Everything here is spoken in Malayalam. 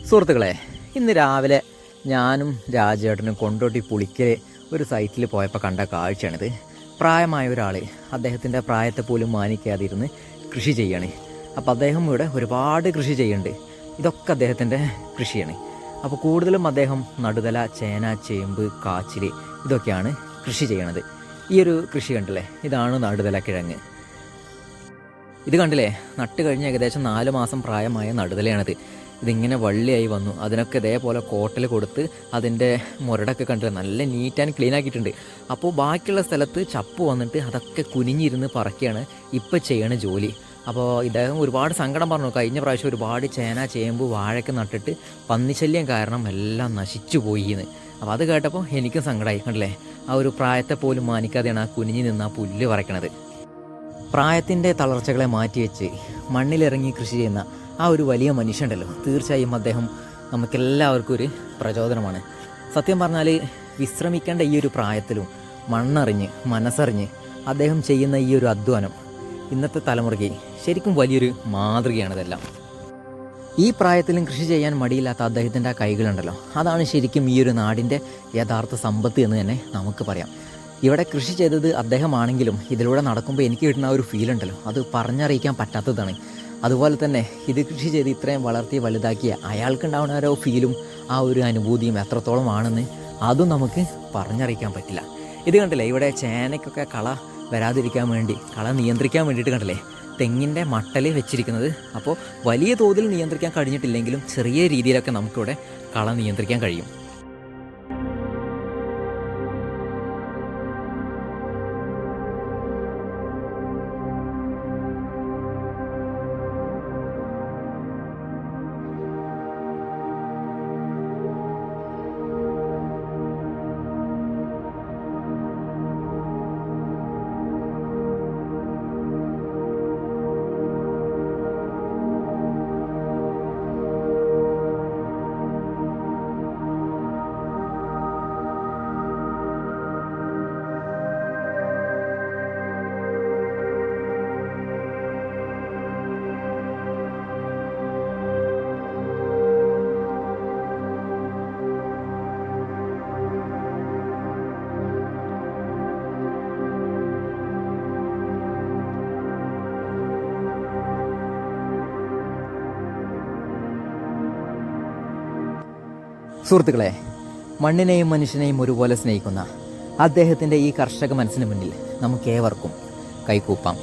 സുഹൃത്തുക്കളെ, ഇന്ന് രാവിലെ ഞാനും രാജേട്ടനും കൊണ്ടോട്ടി പുളിക്കൽ ഒരു സൈറ്റിൽ പോയപ്പോൾ കണ്ട കാഴ്ചയാണിത്. പ്രായമായ ഒരാൾ അദ്ദേഹത്തിൻ്റെ പ്രായത്തെ പോലും മാനിക്കാതിരുന്ന് കൃഷി ചെയ്യാണ്. അപ്പോൾ അദ്ദേഹം ഇവിടെ ഒരുപാട് കൃഷി ചെയ്യുന്നുണ്ട്. ഇതൊക്കെ അദ്ദേഹത്തിൻ്റെ കൃഷിയാണ്. അപ്പോൾ കൂടുതലും അദ്ദേഹം നടുതല, ചേന, ചേമ്പ്, കാച്ചിൽ ഇതൊക്കെയാണ് കൃഷി ചെയ്യണത്. ഈ ഒരു കൃഷി കണ്ടില്ലേ, ഇതാണ് നടുതല കിഴങ്ങ്. ഇത് കണ്ടില്ലേ, നട്ട് കഴിഞ്ഞ് ഏകദേശം 4 മാസം പ്രായമായ നടുതലയാണിത്. ഇതിങ്ങനെ വള്ളിയായി വന്നു. അതിനൊക്കെ ഇതേപോലെ കോട്ടൽ കൊടുത്ത് അതിൻ്റെ മുരടൊക്കെ കണ്ടില്ല നല്ല നീറ്റ് ആൻഡ് ക്ലീൻ ആക്കിയിട്ടുണ്ട്. അപ്പോൾ ബാക്കിയുള്ള സ്ഥലത്ത് ചപ്പ് വന്നിട്ട് അതൊക്കെ കുനിഞ്ഞിരുന്ന് പറക്കുകയാണ് ഇപ്പോൾ ചെയ്യണ ജോലി. അപ്പോൾ ഇദ്ദേഹം ഒരുപാട് സങ്കടം പറഞ്ഞു. കഴിഞ്ഞ പ്രാവശ്യം ഒരുപാട് ചേന, ചേമ്പ്, വാഴയൊക്കെ നട്ടിട്ട് പന്നിശല്യം കാരണം എല്ലാം നശിച്ചു പോയി എന്ന്. അപ്പോൾ അത് കേട്ടപ്പോൾ എനിക്കും സങ്കടമായി. കണ്ടില്ലേ, ആ ഒരു പ്രായത്തെ പോലും മാനിക്കാതെയാണ് ആ കുനിഞ്ഞ് നിന്ന് ആ പുല്ല് പറിക്കണത്. പ്രായത്തിൻ്റെ തളർച്ചകളെ മാറ്റിവെച്ച് മണ്ണിലിറങ്ങി കൃഷി ചെയ്യുന്ന ആ ഒരു വലിയ മനുഷ്യനുണ്ടല്ലോ, തീർച്ചയായും അദ്ദേഹം നമുക്കെല്ലാവർക്കും ഒരു പ്രചോദനമാണ്. സത്യം പറഞ്ഞാൽ വിശ്രമിക്കേണ്ട ഈ ഒരു പ്രായത്തിലും മണ്ണറിഞ്ഞ് മനസ്സറിഞ്ഞ് അദ്ദേഹം ചെയ്യുന്ന ഈ ഒരു അധ്വാനം ഇന്നത്തെ തലമുറയ്ക്ക് ശരിക്കും വലിയൊരു മാതൃകയാണിതെല്ലാം. ഈ പ്രായത്തിലും കൃഷി ചെയ്യാൻ മടിയില്ലാത്ത അദ്ദേഹത്തിൻ്റെ ആ കൈകളുണ്ടല്ലോ, അതാണ് ശരിക്കും ഈ ഒരു നാടിൻ്റെ യഥാർത്ഥ സമ്പത്ത് എന്ന് തന്നെ നമുക്ക് പറയാം. ഇവിടെ കൃഷി ചെയ്തത് അദ്ദേഹമാണെങ്കിലും ഇതിലൂടെ നടക്കുമ്പോൾ എനിക്ക് കിട്ടുന്ന ആ ഒരു ഫീൽ ഉണ്ടല്ലോ, അത് പറഞ്ഞറിയിക്കാൻ പറ്റാത്തതാണ്. അതുപോലെ തന്നെ ഇത് കൃഷി ചെയ്ത് ഇത്രയും വളർത്തി വലുതാക്കിയ അയാൾക്കുണ്ടാവുന്ന ഓരോ ഫീലും ആ ഒരു അനുഭൂതിയും എത്രത്തോളം ആണെന്ന് അതും നമുക്ക് പറഞ്ഞറിയിക്കാൻ പറ്റില്ല. ഇത് കണ്ടില്ലേ, ഇവിടെ ചേനയ്ക്കൊക്കെ കള വരാതിരിക്കാൻ വേണ്ടി, കള നിയന്ത്രിക്കാൻ വേണ്ടിയിട്ട് കണ്ടില്ലേ തെങ്ങിൻ്റെ മട്ടൽ വെച്ചിരിക്കുന്നത്. അപ്പോൾ വലിയ തോതിൽ നിയന്ത്രിക്കാൻ കഴിഞ്ഞിട്ടില്ലെങ്കിലും ചെറിയ രീതിയിലൊക്കെ നമുക്കിവിടെ കള നിയന്ത്രിക്കാൻ കഴിയും. സുഹൃത്തുക്കളെ, മണ്ണിനെയും മനുഷ്യനെയും ഒരുപോലെ സ്നേഹിക്കുന്ന അദ്ദേഹത്തിൻ്റെ ഈ കർഷക മനസ്സിന് മുന്നിൽ നമുക്കേവർക്കും കൈകൂപ്പാം.